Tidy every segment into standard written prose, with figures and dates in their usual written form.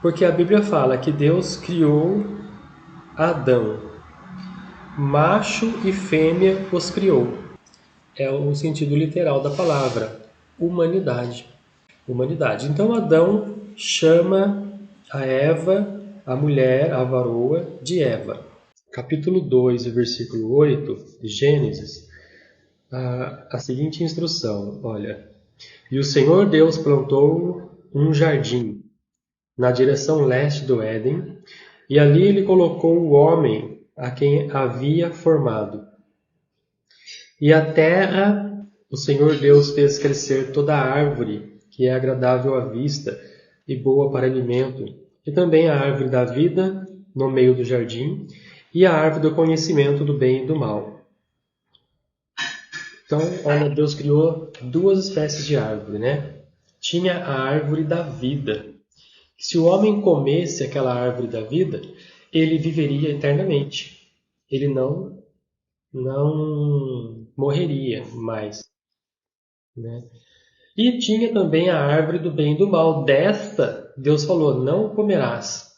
Porque a Bíblia fala que Deus criou Adão, macho e fêmea os criou. É o sentido literal da palavra, humanidade. Humanidade. Então Adão chama a Eva, a mulher, a varoa, de Eva. Capítulo 2, versículo 8 de Gênesis, a seguinte instrução, olha. E o Senhor Deus plantou um jardim na direção leste do Éden, e ali ele colocou o homem a quem havia formado. E a terra, o Senhor Deus fez crescer toda a árvore que é agradável à vista e boa para alimento, e também a árvore da vida no meio do jardim, e a árvore do conhecimento do bem e do mal. Então, olha, Deus criou duas espécies de árvore, né? Tinha a árvore da vida. Se o homem comesse aquela árvore da vida, ele viveria eternamente. Ele não morreria mais, né? E tinha também a árvore do bem e do mal. Desta, Deus falou, não comerás.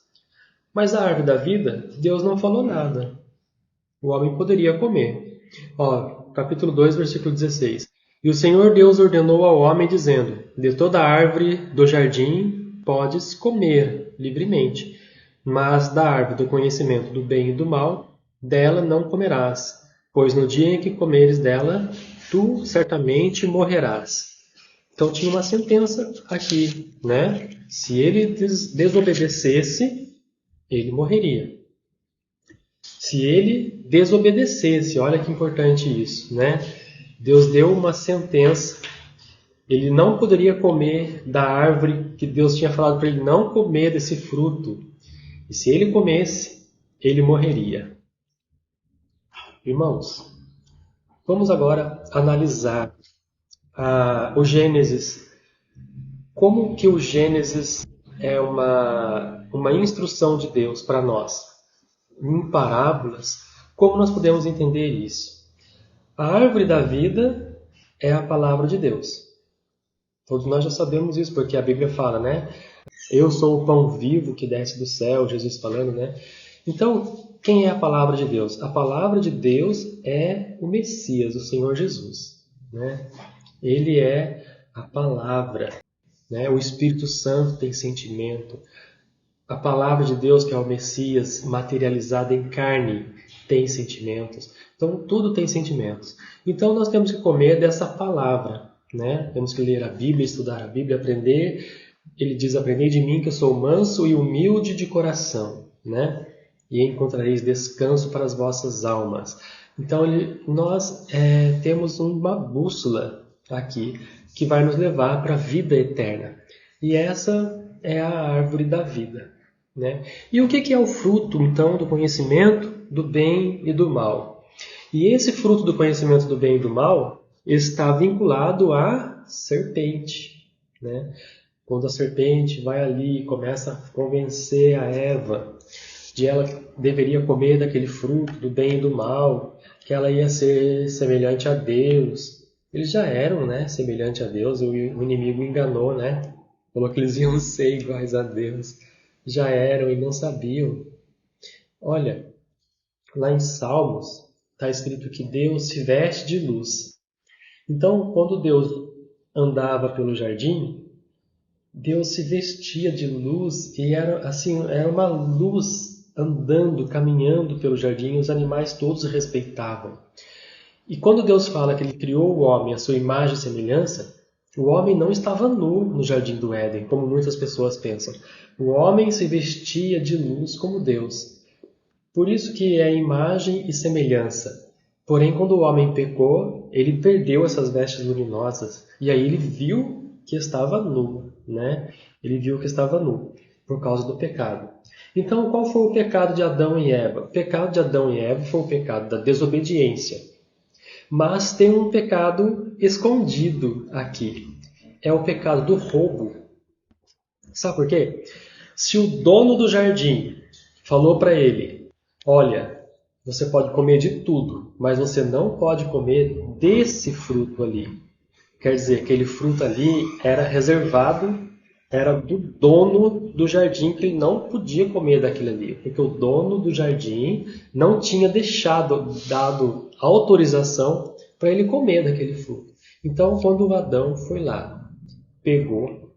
Mas a árvore da vida, Deus não falou nada. O homem poderia comer. Ó, capítulo 2, versículo 16. E o Senhor Deus ordenou ao homem, dizendo, de toda árvore do jardim podes comer livremente, mas da árvore do conhecimento do bem e do mal, dela não comerás, pois no dia em que comeres dela, tu certamente morrerás. Então tinha uma sentença aqui, né? Se ele desobedecesse, ele morreria. Se ele desobedecesse, olha que importante isso, né? Deus deu uma sentença. Ele não poderia comer da árvore que Deus tinha falado para ele não comer desse fruto. E se ele comesse, ele morreria. Irmãos, vamos agora analisar o Gênesis. Como que o Gênesis é uma instrução de Deus para nós? Em parábolas, como nós podemos entender isso? A árvore da vida é a palavra de Deus. Todos nós já sabemos isso, porque a Bíblia fala, né? Eu sou o pão vivo que desce do céu, Jesus falando, né? Então, quem é a palavra de Deus? A palavra de Deus é o Messias, o Senhor Jesus, né? Ele é a palavra, né? O Espírito Santo tem sentimento. A palavra de Deus, que é o Messias materializado em carne, tem sentimentos. Então, tudo tem sentimentos. Então, nós temos que comer dessa palavra, né? Temos que ler a Bíblia, estudar a Bíblia, aprender. Ele diz, aprendei de mim que eu sou manso e humilde de coração, né? E encontrareis descanso para as vossas almas. Então, nós temos uma bússola aqui que vai nos levar para a vida eterna. E essa é a árvore da vida, né? E o que é o fruto, então, do conhecimento do bem e do mal? E esse fruto do conhecimento do bem e do mal está vinculado à serpente, né? Quando a serpente vai ali e começa a convencer a Eva de ela deveria comer daquele fruto do bem e do mal, que ela ia ser semelhante a Deus. Eles já eram, né, semelhante a Deus, o inimigo enganou, né? Falou que eles iam ser iguais a Deus. Já eram e não sabiam. Olha, lá em Salmos está escrito que Deus se veste de luz. Então, quando Deus andava pelo jardim, Deus se vestia de luz e era uma luz andando, caminhando pelo jardim, os animais todos respeitavam. E quando Deus fala que ele criou o homem à sua imagem e semelhança, o homem não estava nu no jardim do Éden, como muitas pessoas pensam. O homem se vestia de luz como Deus. Por isso que é imagem e semelhança. Porém, quando o homem pecou, ele perdeu essas vestes luminosas. E aí ele viu que estava nu, né? Ele viu que estava nu, por causa do pecado. Então, qual foi o pecado de Adão e Eva? O pecado de Adão e Eva foi o pecado da desobediência. Mas tem um pecado escondido aqui. É o pecado do roubo. Sabe por quê? Se o dono do jardim falou para ele, olha, você pode comer de tudo, mas você não pode comer desse fruto ali. Quer dizer, aquele fruto ali era reservado era do dono do jardim, que ele não podia comer daquilo ali, porque o dono do jardim não tinha dado autorização para ele comer daquele fruto. Então, quando o Adão foi lá, pegou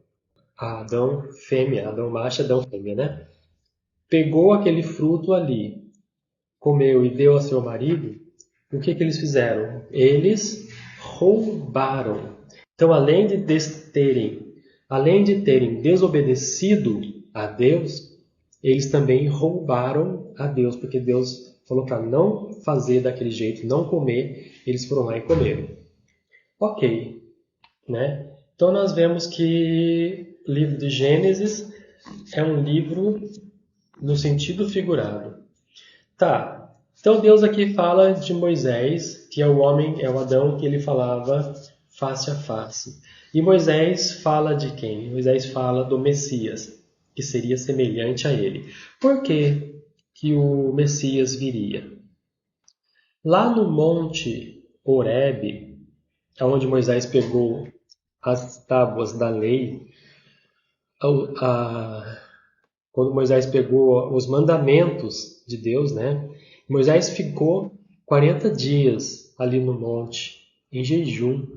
Adão fêmea, Adão macho, Adão fêmea, né? Pegou aquele fruto ali, comeu e deu ao seu marido, o que que eles fizeram? Eles roubaram. Então, além de terem desobedecido a Deus, eles também roubaram a Deus, porque Deus falou para não fazer daquele jeito, não comer, eles foram lá e comeram. Ok, né? Então nós vemos que o livro de Gênesis é um livro no sentido figurado. Tá. Então Deus aqui fala de Moisés, que é o homem, é o Adão que ele falava face a face. E Moisés fala de quem? Moisés fala do Messias, que seria semelhante a ele. Por que que o Messias viria? Lá no Monte Horebe, onde Moisés pegou as tábuas da lei, quando Moisés pegou os mandamentos de Deus, né? Moisés ficou 40 dias ali no monte, em jejum,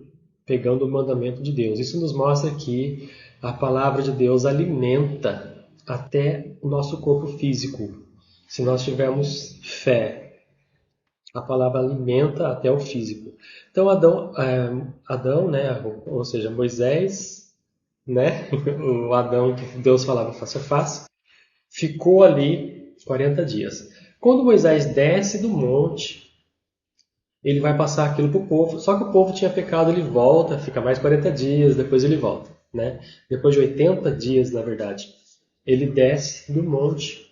pegando o mandamento de Deus. Isso nos mostra que a palavra de Deus alimenta até o nosso corpo físico. Se nós tivermos fé, a palavra alimenta até o físico. Então Adão, né? Ou seja, Moisés, né? O Adão que Deus falava face a face, ficou ali 40 dias. Quando Moisés desce do monte, ele vai passar aquilo para o povo. Só que o povo tinha pecado, ele volta, fica mais 40 dias, depois ele volta. Né? Depois de 80 dias, na verdade, ele desce do monte.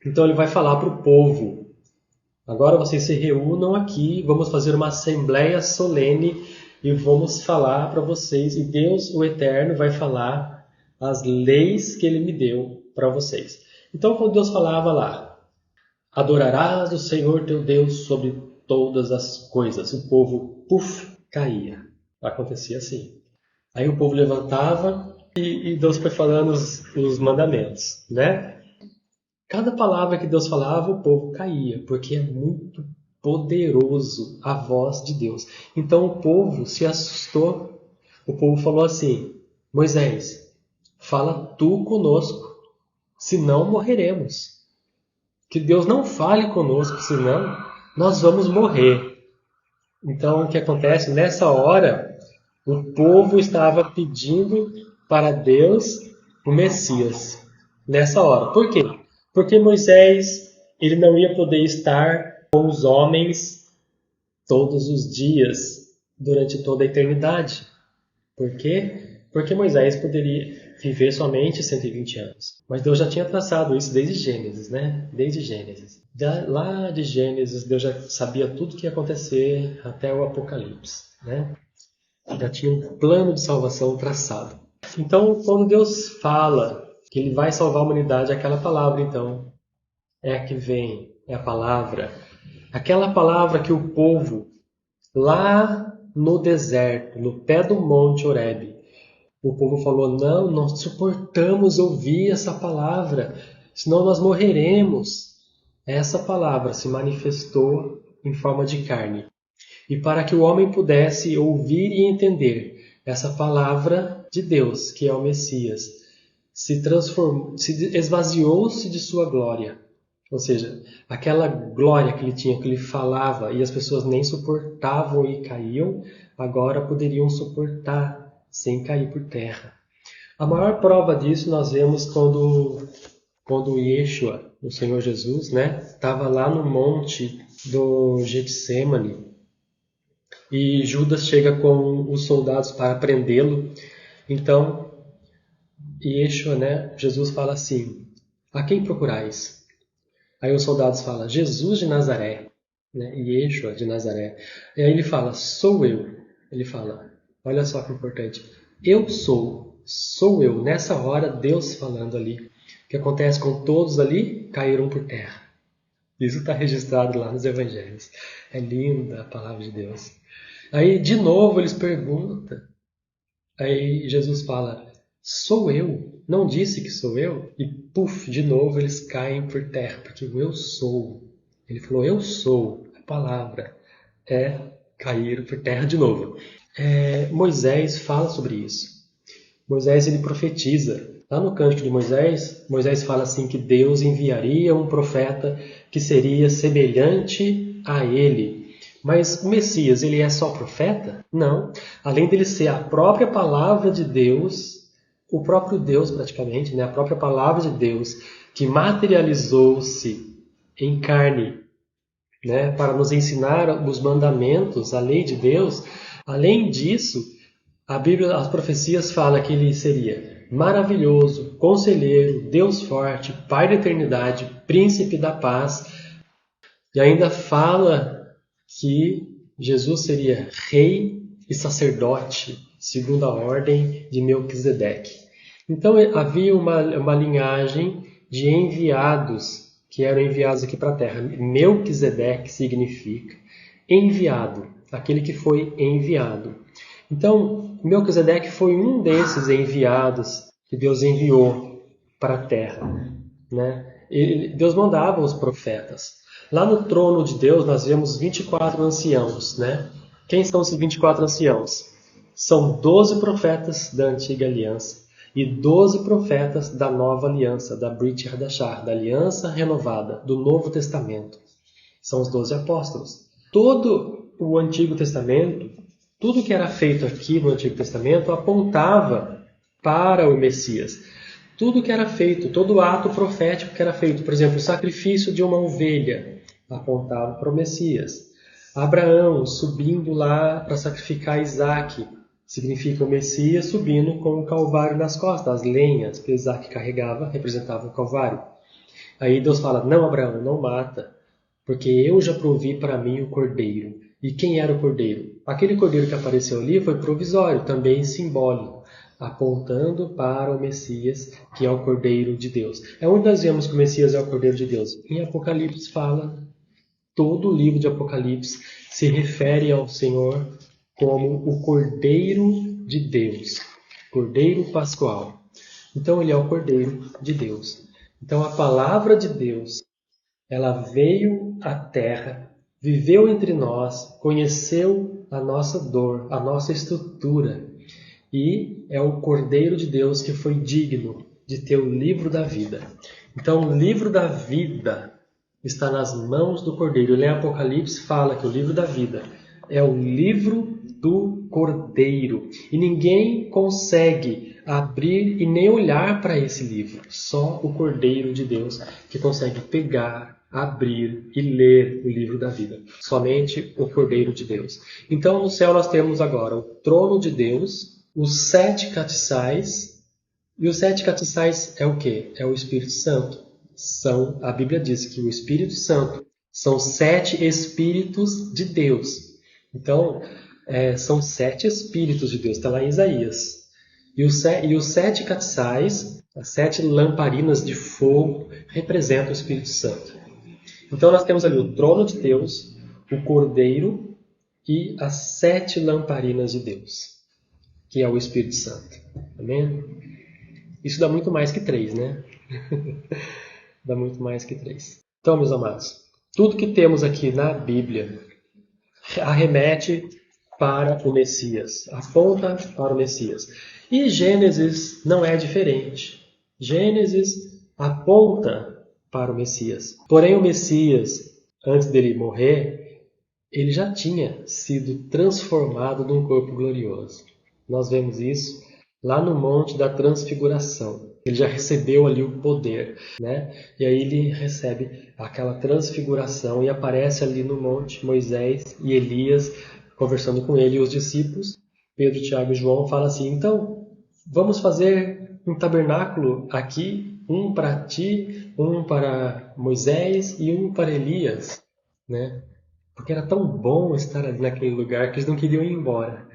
Então ele vai falar para o povo: agora vocês se reúnam aqui, vamos fazer uma assembleia solene e vamos falar para vocês. E Deus, o Eterno, vai falar as leis que ele me deu para vocês. Então, quando Deus falava lá, adorarás o Senhor teu Deus sobre todas as coisas, o povo, caía. Acontecia assim. Aí o povo levantava e Deus foi falando os mandamentos, né? Cada palavra que Deus falava, o povo caía, porque é muito poderoso a voz de Deus. Então o povo se assustou. O povo falou assim: Moisés, fala tu conosco, senão morreremos. Que Deus não fale conosco, senão nós vamos morrer. Então, o que acontece? Nessa hora, o povo estava pedindo para Deus o Messias. Nessa hora. Por quê? Porque Moisés ele não ia poder estar com os homens todos os dias, durante toda a eternidade. Por quê? Porque Moisés poderia viver somente 120 anos. Mas Deus já tinha traçado isso desde Gênesis, né? Desde Gênesis. Lá de Gênesis, Deus já sabia tudo o que ia acontecer até o Apocalipse, né? Já tinha um plano de salvação traçado. Então, quando Deus fala que Ele vai salvar a humanidade, aquela palavra, então, é a que vem, é a palavra. Aquela palavra que o povo, lá no deserto, no pé do Monte Horebe, o povo falou: não, nós suportamos ouvir essa palavra, senão nós morreremos. Essa palavra se manifestou em forma de carne. E para que o homem pudesse ouvir e entender essa palavra de Deus, que é o Messias, se esvaziou-se de sua glória. Ou seja, aquela glória que ele tinha, que ele falava e as pessoas nem suportavam e caíam, agora poderiam suportar sem cair por terra. A maior prova disso nós vemos quando Yeshua, o Senhor Jesus, né, estava lá no monte do Getsemane e Judas chega com os soldados para prendê-lo. Então, Yeshua, né, Jesus fala assim: a quem procurais? Aí os soldados falam: Jesus de Nazaré, né, Yeshua de Nazaré. E aí ele fala: sou eu. Ele fala, olha só que importante, eu sou eu. Nessa hora, Deus falando ali. O que acontece com todos ali? Caíram por terra. Isso está registrado lá nos evangelhos. É linda a palavra de Deus. Aí, de novo, eles perguntam. Aí Jesus fala: sou eu. não disse que sou eu? E puf, de novo eles caem por terra, porque o eu sou. Ele falou, eu sou. A palavra é cair por terra de novo. Moisés fala sobre isso. Moisés ele profetiza. Lá no Cântico de Moisés, Moisés fala assim que Deus enviaria um profeta que seria semelhante a ele. Mas o Messias, ele é só profeta? Não. Além dele ser a própria palavra de Deus, o próprio Deus praticamente, né? A própria palavra de Deus, que materializou-se em carne, né? Para nos ensinar os mandamentos, a lei de Deus. Além disso, a Bíblia, as profecias falam que ele seria maravilhoso, conselheiro, Deus forte, Pai da eternidade, príncipe da paz. E ainda fala que Jesus seria rei e sacerdote, segundo a ordem de Melquisedeque. Então havia uma linhagem de enviados que eram enviados aqui para a terra. Melquisedeque significa enviado, aquele que foi enviado. Então, Melquisedeque foi um desses enviados que Deus enviou para a terra, né? Deus mandava os profetas. Lá no trono de Deus nós vemos 24 anciãos, né? Quem são esses 24 anciãos? São 12 profetas da antiga aliança e 12 profetas da nova aliança, da Brit Hadashah, da aliança renovada, do Novo Testamento. São os 12 apóstolos. Todo o Antigo Testamento, tudo que era feito aqui no Antigo Testamento apontava para o Messias. Tudo que era feito, todo ato profético que era feito, por exemplo, o sacrifício de uma ovelha, apontava para o Messias. Abraão subindo lá para sacrificar Isaac, significa o Messias subindo com o Calvário nas costas. As lenhas que Isaac carregava representavam o Calvário. Aí Deus fala, não, Abraão, não mata, porque eu já provi para mim o Cordeiro. E quem era o Cordeiro? Aquele Cordeiro que apareceu ali foi provisório, também simbólico, apontando para o Messias, que é o Cordeiro de Deus. É onde nós vemos que o Messias é o Cordeiro de Deus. Em Apocalipse fala, todo o livro de Apocalipse se refere ao Senhor como o Cordeiro de Deus, Cordeiro Pascual. Então ele é o Cordeiro de Deus. Então a palavra de Deus, ela veio à terra, viveu entre nós, conheceu a nossa dor, a nossa estrutura, e é o Cordeiro de Deus que foi digno de ter o livro da vida. Então, o livro da vida está nas mãos do Cordeiro. Ele em Apocalipse fala que o livro da vida é o livro do Cordeiro. E ninguém consegue abrir e nem olhar para esse livro. Só o Cordeiro de Deus que consegue pegar, abrir e ler o livro da vida. Somente o Cordeiro de Deus. Então, no céu nós temos agora o trono de Deus, os 7 castiçais. E os 7 castiçais é o quê? É o Espírito Santo. A Bíblia diz que o Espírito Santo são 7 Espíritos de Deus. Então, são 7 Espíritos de Deus. Está lá em Isaías. E os 7 castiçais, as 7 lamparinas de fogo, representam o Espírito Santo. Então, nós temos ali o trono de Deus, o Cordeiro e as 7 lamparinas de Deus, que é o Espírito Santo. Amém? Isso dá muito mais que 3, né? Dá muito mais que 3. Então, meus amados, tudo que temos aqui na Bíblia arremete para o Messias, aponta para o Messias. E Gênesis não é diferente. Gênesis aponta para o Messias. Porém, o Messias, antes dele morrer, ele já tinha sido transformado num corpo glorioso. Nós vemos isso lá no Monte da Transfiguração. Ele já recebeu ali o poder, né? E aí ele recebe aquela transfiguração e aparece ali no monte Moisés e Elias conversando com ele e os discípulos. Pedro, Tiago e João falam assim, então, vamos fazer um tabernáculo aqui, um para ti, um para Moisés e um para Elias, né? Porque era tão bom estar ali naquele lugar que eles não queriam ir embora,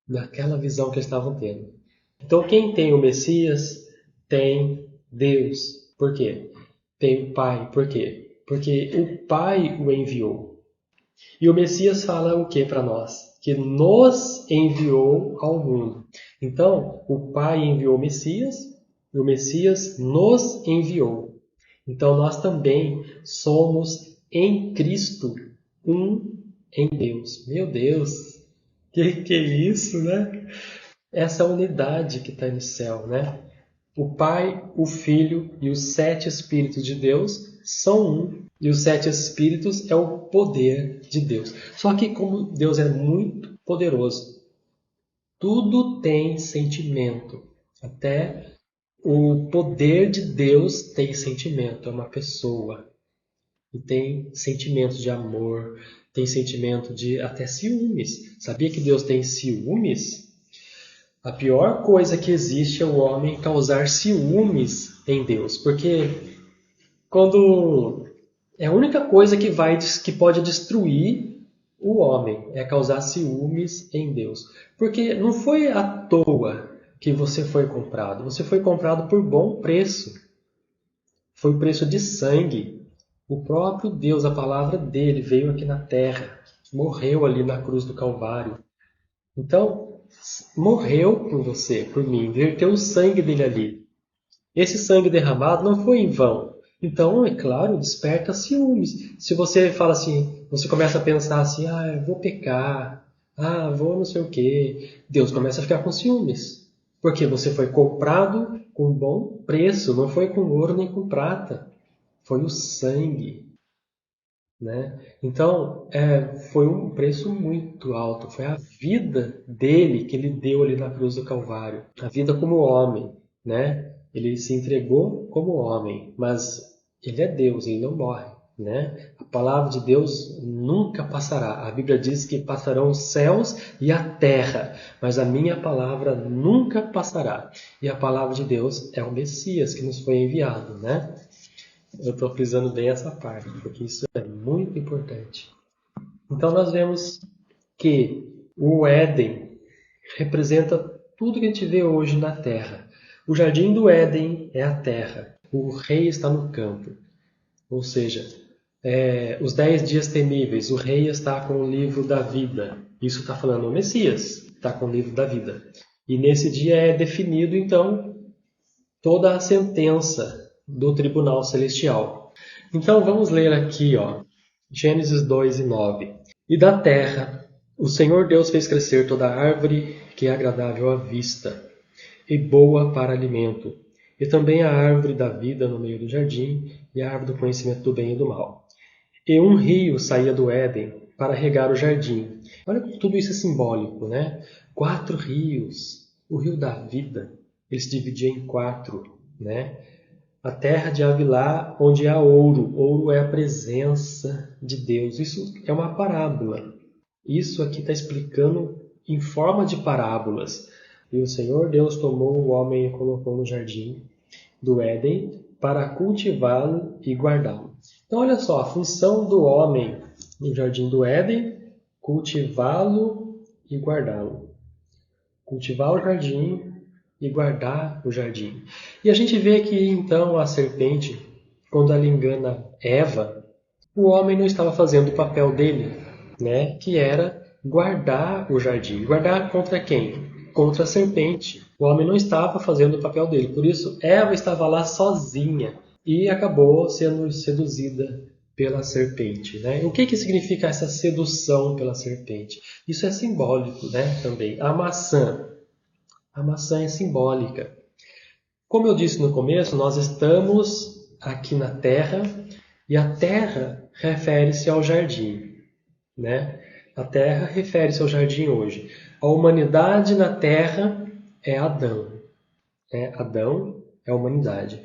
daquela visão que eles estavam tendo. Então, quem tem o Messias tem Deus. Por quê? Tem o Pai. Por quê? Porque o Pai o enviou. E o Messias fala o que para nós? Que nos enviou ao mundo. Então, o Pai enviou o Messias O Messias nos enviou. Então nós também somos em Cristo um em Deus. Meu Deus, que é isso, né? Essa unidade que está no céu, né? O Pai, o Filho e os 7 Espíritos de Deus são um. E os 7 Espíritos é o poder de Deus. Só que como Deus é muito poderoso, tudo tem sentimento. Até o poder de Deus tem sentimento. É uma pessoa. E tem sentimentos de amor, tem sentimento de até ciúmes. Sabia que Deus tem ciúmes? A pior coisa que existe é o homem causar ciúmes em Deus, porque quando é a única coisa que pode destruir o homem é causar ciúmes em Deus, porque não foi à toa que você foi comprado. Você foi comprado por bom preço. Foi o preço de sangue. O próprio Deus, a palavra dele, veio aqui na terra, morreu ali na cruz do Calvário. Então, morreu por você, por mim, verteu o sangue dele ali. Esse sangue derramado não foi em vão. Então, é claro, desperta ciúmes. Se você fala assim, você começa a pensar assim, eu vou pecar, vou não sei o quê. Deus começa a ficar com ciúmes. Porque você foi comprado com bom preço, não foi com ouro nem com prata. Foi o sangue. Né? Então, foi um preço muito alto. Foi a vida dele que ele deu ali na cruz do Calvário. A vida como homem. Né? Ele se entregou como homem, mas ele é Deus, ele não morre. Né? A palavra de Deus nunca passará. A Bíblia diz que passarão os céus e a terra, mas a minha palavra nunca passará. E a palavra de Deus é o Messias que nos foi enviado. Né? Eu estou frisando bem essa parte, porque isso é muito importante. Então nós vemos que o Éden representa tudo que a gente vê hoje na Terra. O jardim do Éden é a terra. O rei está no campo. Ou seja, os 10 dias temíveis, o rei está com o livro da vida. Isso está falando o Messias, está com o livro da vida. E nesse dia é definido, então, toda a sentença do tribunal celestial. Então vamos ler aqui, Gênesis 2 e 9. E da terra o Senhor Deus fez crescer toda árvore que é agradável à vista e boa para alimento, e também a árvore da vida no meio do jardim e a árvore do conhecimento do bem e do mal. E um rio saía do Éden para regar o jardim. Olha como tudo isso é simbólico, né? 4 rios. O rio da vida, ele se dividia em 4, né? A terra de Avilá, onde há ouro. Ouro é a presença de Deus. Isso é uma parábola. Isso aqui está explicando em forma de parábolas. E o Senhor Deus tomou o homem e colocou no jardim do Éden para cultivá-lo e guardá-lo. Então, olha só, a função do homem no jardim do Éden, cultivá-lo e guardá-lo. Cultivar o jardim e guardar o jardim. E a gente vê que, então, a serpente, quando ela engana Eva, o homem não estava fazendo o papel dele, né? Que era guardar o jardim. Guardar contra quem? Contra a serpente. O homem não estava fazendo o papel dele. Por isso, Eva estava lá sozinha e acabou sendo seduzida pela serpente. Né? O que significa essa sedução pela serpente? Isso é simbólico, né? Também. A maçã é simbólica. Como eu disse no começo, nós estamos aqui na Terra e a Terra refere-se ao jardim. Né? A Terra refere-se ao jardim hoje. A humanidade na Terra é Adão. Adão é a humanidade.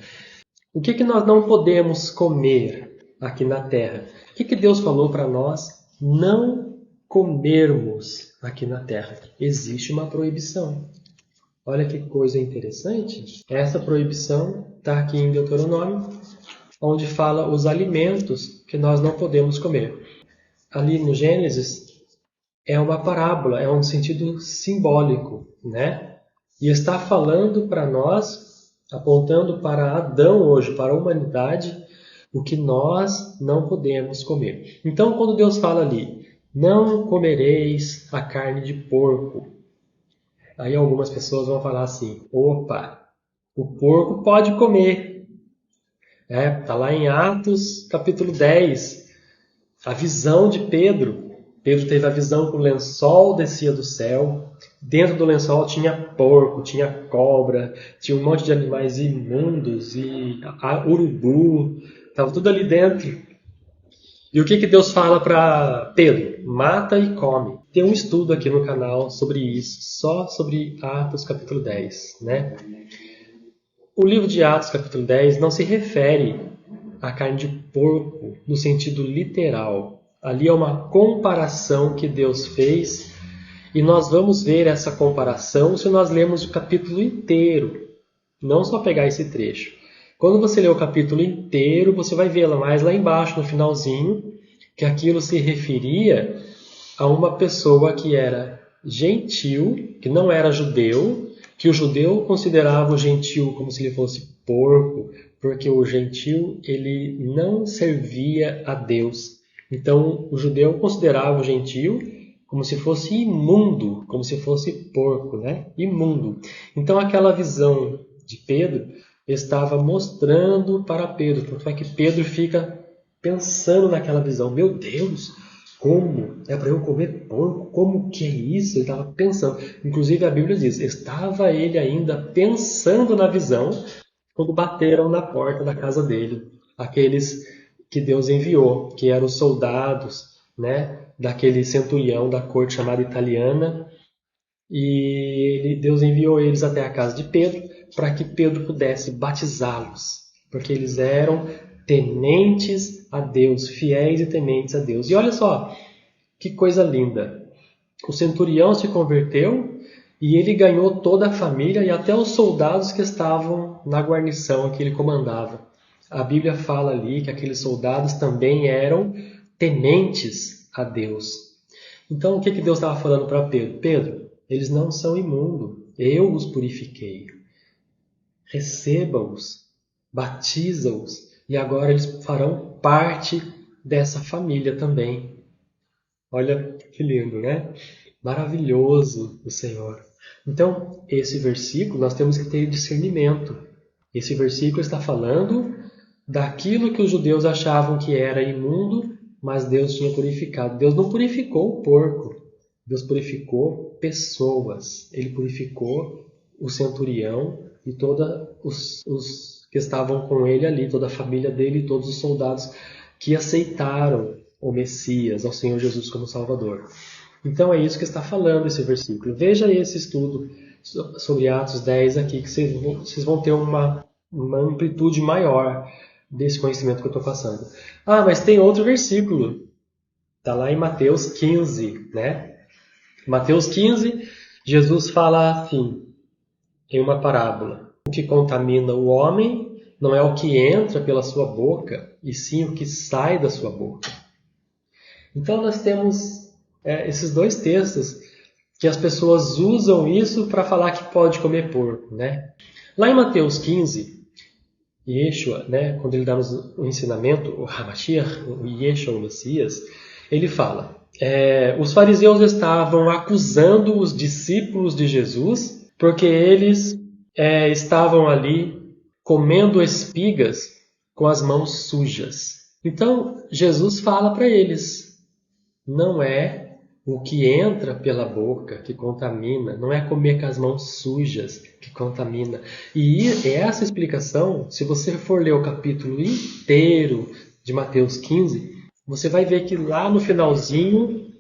O que nós não podemos comer aqui na Terra? O que Deus falou para nós não comermos aqui na Terra? Existe uma proibição. Olha que coisa interessante. Essa proibição está aqui em Deuteronômio, onde fala os alimentos que nós não podemos comer. Ali no Gênesis é uma parábola, é um sentido simbólico, né? E está falando para nós, apontando para Adão hoje, para a humanidade, o que nós não podemos comer. Então, quando Deus fala ali, não comereis a carne de porco, aí algumas pessoas vão falar assim, opa, O porco pode comer. Está lá em Atos, capítulo 10. A visão de Pedro. Pedro teve a visão que o lençol descia do céu. Dentro do lençol tinha porco, tinha cobra, tinha um monte de animais imundos e urubu. Estava tudo ali dentro. E o que Deus fala para Pedro? Mata e come. Tem um estudo aqui no canal sobre isso, só sobre Atos capítulo 10. Né? O livro de Atos capítulo 10 não se refere à carne de porco no sentido literal. Ali é uma comparação que Deus fez e nós vamos ver essa comparação se nós lermos o capítulo inteiro, não só pegar esse trecho. Quando você lê o capítulo inteiro, você vai ver mais lá embaixo, no finalzinho, que aquilo se referia a uma pessoa que era gentil, que não era judeu, que o judeu considerava o gentil como se ele fosse porco, porque o gentil ele não servia a Deus. Então, o judeu considerava o gentil como se fosse imundo, como se fosse porco, né? Imundo. Então, aquela visão de Pedro estava mostrando para Pedro. Tanto é que Pedro fica pensando naquela visão. Meu Deus, como? É para eu comer porco? Como que é isso? Ele estava pensando. Inclusive, a Bíblia diz, estava ele ainda pensando na visão quando bateram na porta da casa dele. Aqueles que Deus enviou, que eram os soldados, né, daquele centurião da corte chamada italiana. E Deus enviou eles até a casa de Pedro para que Pedro pudesse batizá-los, porque eles eram tementes a Deus, fiéis e tementes a Deus. E olha só, que coisa linda. O centurião se converteu e ele ganhou toda a família e até os soldados que estavam na guarnição que ele comandava. A Bíblia fala ali que aqueles soldados também eram tementes a Deus. Então o que Deus estava falando para Pedro? Pedro, eles não são imundos, eu os purifiquei. Receba-os, batiza-os, e agora eles farão parte dessa família também. Olha que lindo, né? Maravilhoso o Senhor. Então, esse versículo nós temos que ter discernimento. Esse versículo está falando daquilo que os judeus achavam que era imundo, mas Deus tinha purificado. Deus não purificou o porco, Deus purificou pessoas. Ele purificou o centurião e todos os que estavam com ele ali, toda a família dele e todos os soldados que aceitaram o Messias, ao Senhor Jesus como Salvador. Então é isso que está falando esse versículo. Veja esse estudo sobre Atos 10 aqui, que vocês vão ter uma amplitude maior desse conhecimento que eu estou passando. Mas tem outro versículo. Está lá em Mateus 15, né? Mateus 15, Jesus fala assim, em uma parábola. O que contamina o homem não é o que entra pela sua boca, e sim o que sai da sua boca. Então nós temos esses dois textos que as pessoas usam isso para falar que pode comer porco, né? Lá em Mateus 15, Yeshua, né, quando ele dá o ensinamento, o Hamashiach, o Yeshua, o Messias, ele fala, os fariseus estavam acusando os discípulos de Jesus porque eles estavam ali comendo espigas com as mãos sujas. Então, Jesus fala para eles, não é o que entra pela boca que contamina, não é comer com as mãos sujas que contamina. E essa explicação, se você for ler o capítulo inteiro de Mateus 15, você vai ver que lá no finalzinho,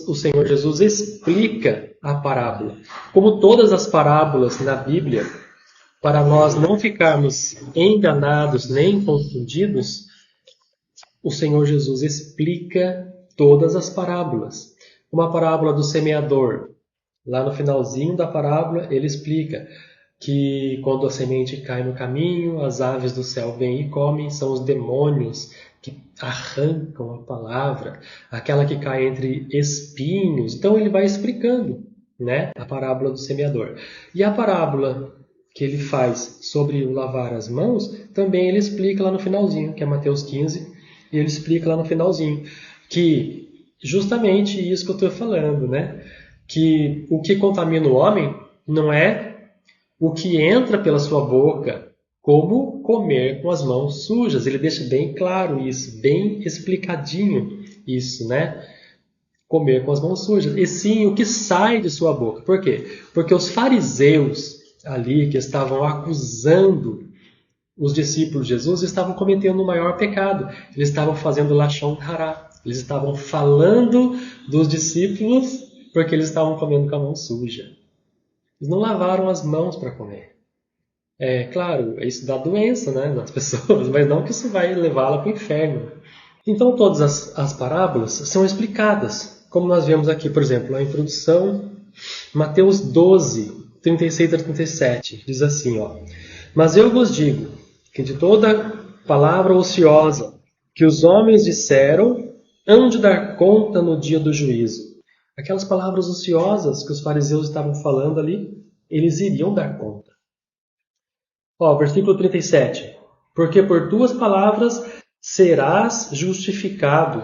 o Senhor Jesus explica a parábola. Como todas as parábolas na Bíblia, para nós não ficarmos enganados nem confundidos, o Senhor Jesus explica todas as parábolas. Uma parábola do semeador, lá no finalzinho da parábola, ele explica que quando a semente cai no caminho, as aves do céu vêm e comem, são os demônios que arrancam a palavra, aquela que cai entre espinhos. Então ele vai explicando, né, a parábola do semeador. E a parábola que ele faz sobre o lavar as mãos, também ele explica lá no finalzinho, que é Mateus 15, e ele explica lá no finalzinho, que justamente isso que eu estou falando, né? Que o que contamina o homem não é o que entra pela sua boca, como comer com as mãos sujas. Ele deixa bem claro isso, bem explicadinho isso, né? Comer com as mãos sujas. E sim, o que sai de sua boca. Por quê? Porque os fariseus ali que estavam acusando os discípulos de Jesus estavam cometendo o maior pecado. Eles estavam fazendo lashon hará. Eles estavam falando dos discípulos porque eles estavam comendo com a mão suja. Eles não lavaram as mãos para comer. É claro, isso dá doença, né, nas pessoas, mas não que isso vai levá-la para o inferno. Então todas as parábolas são explicadas, como nós vemos aqui, por exemplo, na introdução, Mateus 12, 36 a 37, diz assim, ó: Mas eu vos digo que de toda palavra ociosa que os homens disseram, hão de dar conta no dia do juízo. Aquelas palavras ociosas que os fariseus estavam falando ali, eles iriam dar conta. Ó, versículo 37. Porque por tuas palavras serás justificado,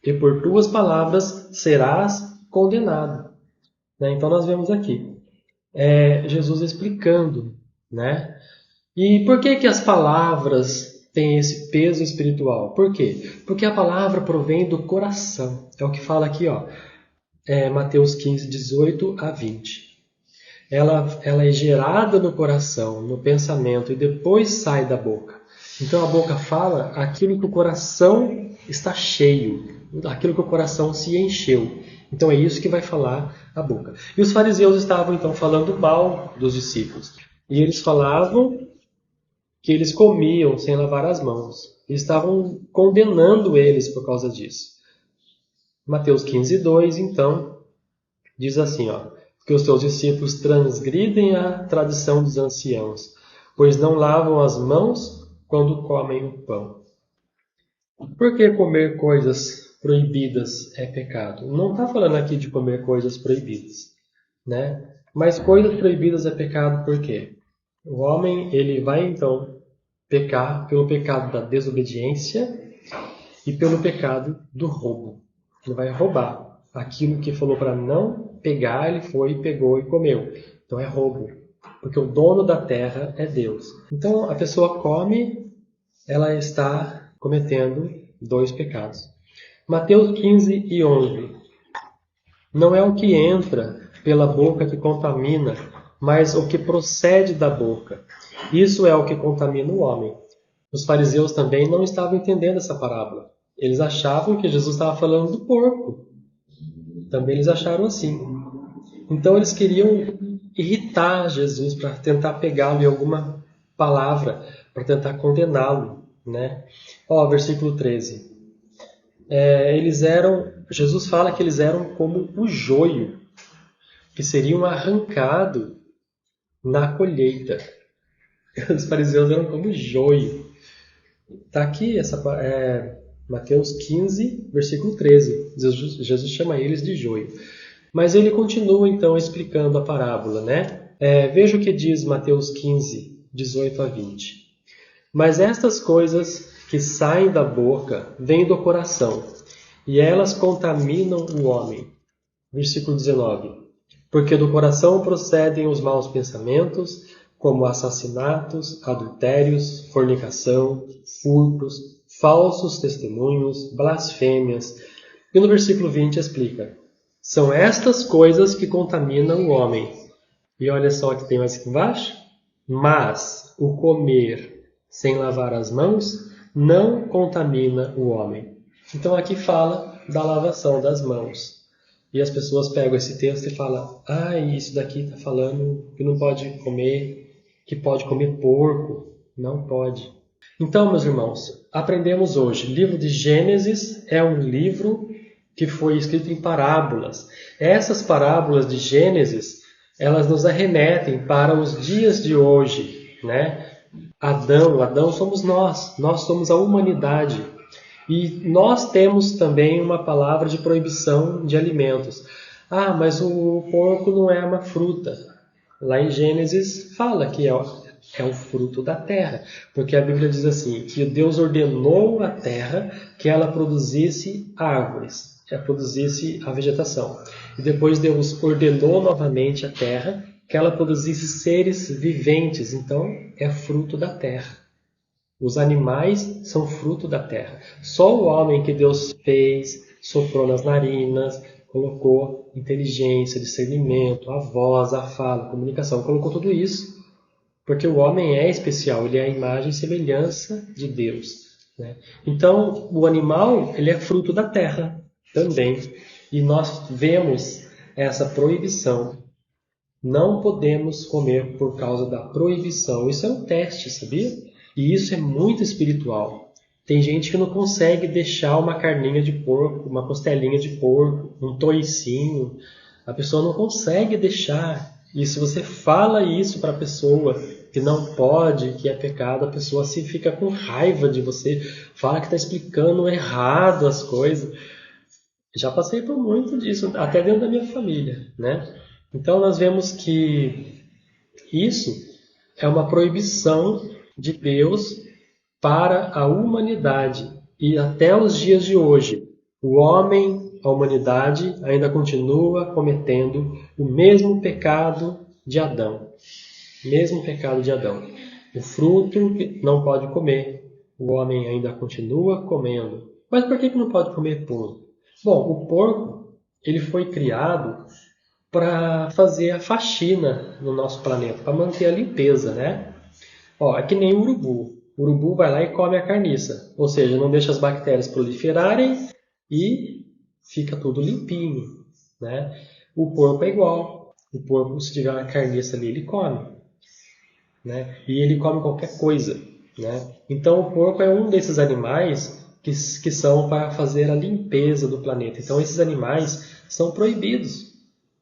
e por tuas palavras serás condenado. Né? Então nós vemos aqui Jesus explicando, né? E por que as palavras têm esse peso espiritual? Por quê? Porque a palavra provém do coração. É o que fala aqui, ó, Mateus 15, 18 a 20. Ela é gerada no coração, no pensamento, e depois sai da boca. Então a boca fala aquilo que o coração está cheio, aquilo que o coração se encheu. Então é isso que vai falar a boca. E os fariseus estavam então falando mal dos discípulos. E eles falavam que eles comiam sem lavar as mãos. E estavam condenando eles por causa disso. Mateus 15, 2, então, diz assim, ó: que os seus discípulos transgridem a tradição dos anciãos, pois não lavam as mãos quando comem o pão. Por que comer coisas proibidas é pecado? Não está falando aqui de comer coisas proibidas, né? Mas coisas proibidas é pecado por quê? O homem, ele vai então pecar pelo pecado da desobediência e pelo pecado do roubo. Ele vai roubar aquilo que falou para não pegar, ele foi, pegou e comeu. Então é roubo, porque o dono da terra é Deus. Então a pessoa come, ela está cometendo dois pecados. Mateus 15 e 11. Não é o que entra pela boca que contamina, mas o que procede da boca. Isso é o que contamina o homem. Os fariseus também não estavam entendendo essa parábola. Eles achavam que Jesus estava falando do porco. Também eles acharam assim. Então eles queriam irritar Jesus para tentar pegá-lo em alguma palavra, para tentar condená-lo, né? Ó, versículo 13. Jesus fala que eles eram como o joio, que seriam arrancados na colheita. Os fariseus eram como joio. Está aqui Mateus 15, versículo 13. Jesus chama eles de joio. Mas ele continua então explicando a parábola, né? Veja o que diz Mateus 15, 18 a 20. Mas estas coisas que saem da boca vêm do coração, e elas contaminam o homem. Versículo 19. Porque do coração procedem os maus pensamentos, como assassinatos, adultérios, fornicação, furtos, falsos testemunhos, blasfêmias. E no versículo 20 explica: são estas coisas que contaminam o homem. E olha só o que tem mais aqui embaixo. Mas o comer sem lavar as mãos não contamina o homem. Então aqui fala da lavação das mãos. E as pessoas pegam esse texto e falam: isso daqui está falando que não pode comer, que pode comer porco. Não pode. Então, meus irmãos, aprendemos hoje. O livro de Gênesis é um livro que foi escrito em parábolas. Essas parábolas de Gênesis, elas nos arremetem para os dias de hoje, né? Adão somos nós somos a humanidade. E nós temos também uma palavra de proibição de alimentos. Mas o porco não é uma fruta. Lá em Gênesis fala que é o fruto da terra. Porque a Bíblia diz assim, que Deus ordenou à terra que ela produzisse árvores, que ela produzisse a vegetação. E depois Deus ordenou novamente a terra que ela produzisse seres viventes, então é fruto da terra. Os animais são fruto da terra. Só o homem que Deus fez, soprou nas narinas, colocou inteligência, discernimento, a voz, a fala, a comunicação, colocou tudo isso, porque o homem é especial, ele é a imagem e semelhança de Deus, né? Então, o animal, ele é fruto da terra também. E nós vemos essa proibição. Não podemos comer por causa da proibição. Isso é um teste, sabia? E isso é muito espiritual. Tem gente que não consegue deixar uma carninha de porco, uma costelinha de porco, um toicinho. A pessoa não consegue deixar. E se você fala isso para a pessoa que não pode, que é pecado, a pessoa se fica com raiva de você, fala que está explicando errado as coisas. Já passei por muito disso, até dentro da minha família, né? Então nós vemos que isso é uma proibição de Deus para a humanidade. E até os dias de hoje, o homem, a humanidade, ainda continua cometendo o mesmo pecado de Adão. Mesmo pecado de Adão. O fruto que não pode comer, o homem ainda continua comendo. Mas por que não pode comer porco? Bom, o porco ele foi criado para fazer a faxina no nosso planeta, para manter a limpeza, né? Ó, é que nem o urubu. O urubu vai lá e come a carniça, ou seja, não deixa as bactérias proliferarem e fica tudo limpinho, né? O porco é igual. O porco, se tiver uma carniça ali, ele come, né? E ele come qualquer coisa, né? Então o porco é um desses animais que são para fazer a limpeza do planeta. Então esses animais são proibidos.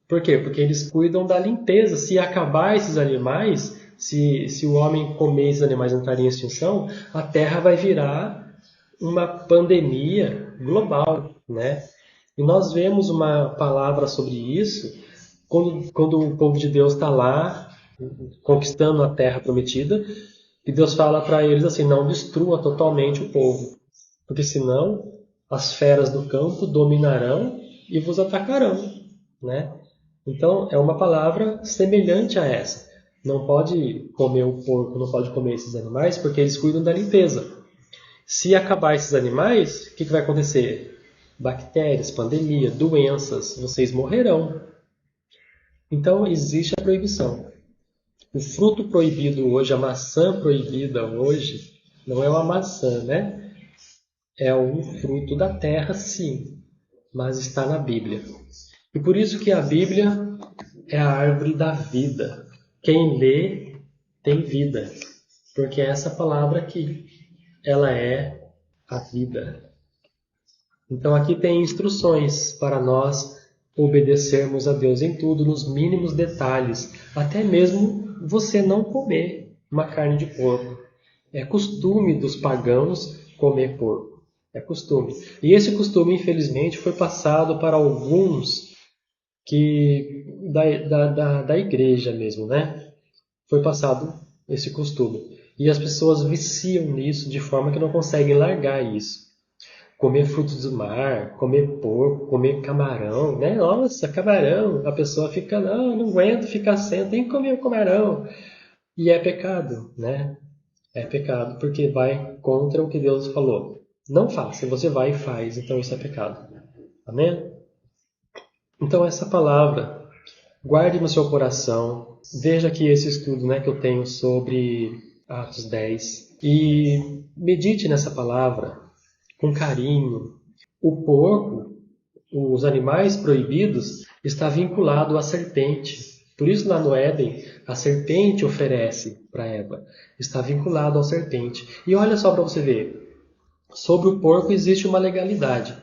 Por quê? Porque eles cuidam da limpeza. Se acabar esses animais, se o homem comer esses animais entrarem em extinção, a Terra vai virar uma pandemia global, né? E nós vemos uma palavra sobre isso quando o povo de Deus está lá conquistando a Terra prometida, e Deus fala para eles assim: não destrua totalmente o povo, porque senão as feras do campo dominarão e vos atacarão, né? Então, é uma palavra semelhante a essa. Não pode comer o porco, não pode comer esses animais, porque eles cuidam da limpeza. Se acabar esses animais, o que vai acontecer? Bactérias, pandemia, doenças, vocês morrerão. Então, existe a proibição. O fruto proibido hoje, a maçã proibida hoje, não é uma maçã, né? É um fruto da terra, sim, mas está na Bíblia. E por isso que a Bíblia é a árvore da vida. Quem lê tem vida, porque essa palavra aqui, ela é a vida. Então aqui tem instruções para nós obedecermos a Deus em tudo, nos mínimos detalhes, até mesmo você não comer uma carne de porco. É costume dos pagãos comer porco. É costume. E esse costume, infelizmente, foi passado para alguns da igreja mesmo, né? Foi passado esse costume. E as pessoas viciam nisso de forma que não conseguem largar isso. Comer frutos do mar, comer porco, comer camarão, né? Nossa, camarão! A pessoa fica, não aguento ficar sem, tem que comer o camarão. E é pecado, né? É pecado porque vai contra o que Deus falou. Não faça, você vai e faz, então isso é pecado. Amém? Então essa palavra, guarde no seu coração. Veja aqui esse estudo, né, que eu tenho sobre Atos 10. E medite nessa palavra com carinho. O porco, os animais proibidos, está vinculado à serpente. Por isso lá no Éden, a serpente oferece para Eva. Está vinculado à serpente. E olha só para você ver. Sobre o porco existe uma legalidade.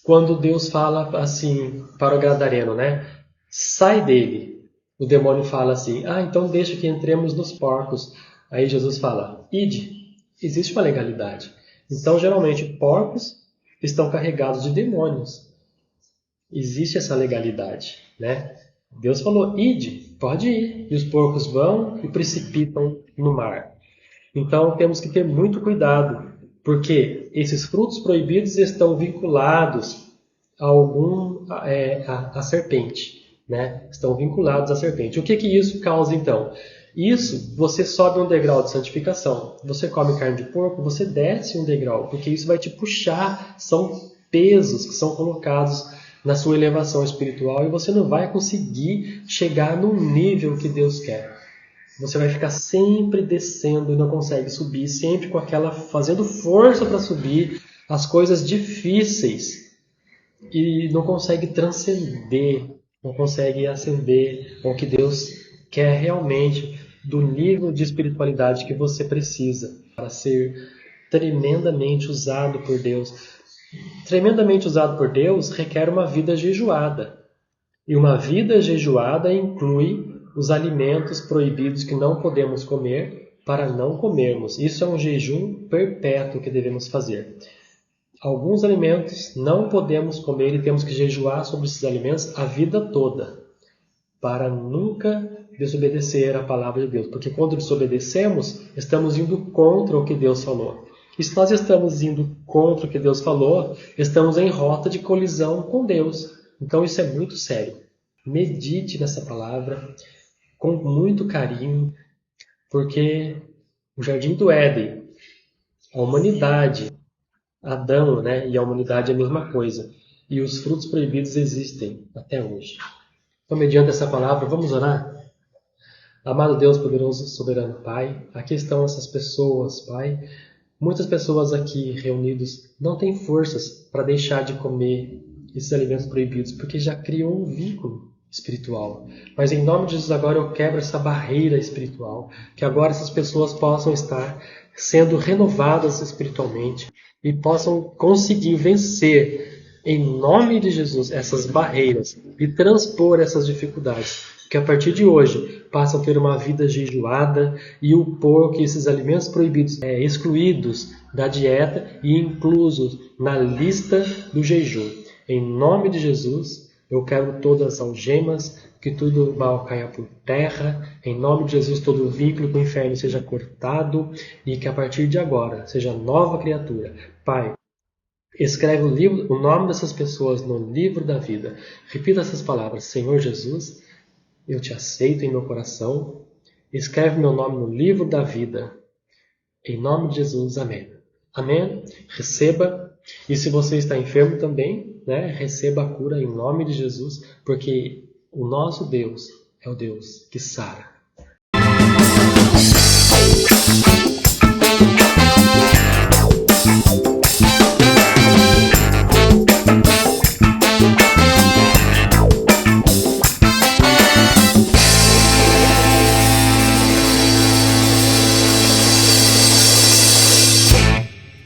Quando Deus fala assim para o gadareno, né? Sai dele. O demônio fala assim: então deixa que entremos nos porcos. Aí Jesus fala: ide. Existe uma legalidade. Então, geralmente, porcos estão carregados de demônios. Existe essa legalidade, né? Deus falou: ide, pode ir. E os porcos vão e precipitam no mar. Então, temos que ter muito cuidado, porque esses frutos proibidos estão vinculados a serpente. né? Estão vinculados à serpente. O que isso causa então? Isso, você sobe um degrau de santificação. Você come carne de porco, você desce um degrau, porque isso vai te puxar. São pesos que são colocados na sua elevação espiritual e você não vai conseguir chegar no nível que Deus quer. Você vai ficar sempre descendo e não consegue subir, sempre com aquela fazendo força para subir as coisas difíceis e não consegue transcender, não consegue ascender ao que Deus quer realmente do nível de espiritualidade que você precisa para ser tremendamente usado por Deus. Tremendamente usado por Deus requer uma vida jejuada. E uma vida jejuada inclui os alimentos proibidos que não podemos comer para não comermos. Isso é um jejum perpétuo que devemos fazer. Alguns alimentos não podemos comer e temos que jejuar sobre esses alimentos a vida toda, para nunca desobedecer a palavra de Deus. Porque quando desobedecemos, estamos indo contra o que Deus falou. E se nós estamos indo contra o que Deus falou, estamos em rota de colisão com Deus. Então isso é muito sério. Medite nessa palavra com muito carinho, porque o Jardim do Éden, a humanidade, Adão, né, e a humanidade é a mesma coisa. E os frutos proibidos existem até hoje. Então, mediante essa palavra, vamos orar? Amado Deus, poderoso, soberano Pai, aqui estão essas pessoas, Pai. Muitas pessoas aqui reunidas não têm forças para deixar de comer esses alimentos proibidos, porque já criou um vínculo espiritual. Mas em nome de Jesus agora eu quebro essa barreira espiritual, que agora essas pessoas possam estar sendo renovadas espiritualmente e possam conseguir vencer em nome de Jesus essas barreiras e transpor essas dificuldades. Que a partir de hoje passam a ter uma vida jejuada e o porco e esses alimentos proibidos excluídos da dieta e inclusos na lista do jejum. Em nome de Jesus, eu quero todas as algemas, que tudo mal caia por terra. Em nome de Jesus, todo vínculo com o inferno seja cortado e que a partir de agora seja nova criatura. Pai, escreve o nome dessas pessoas no livro da vida. Repita essas palavras: Senhor Jesus, eu te aceito em meu coração. Escreve meu nome no livro da vida. Em nome de Jesus, amém. Amém? Receba. E se você está enfermo também, né, receba a cura em nome de Jesus, porque o nosso Deus é o Deus que sara.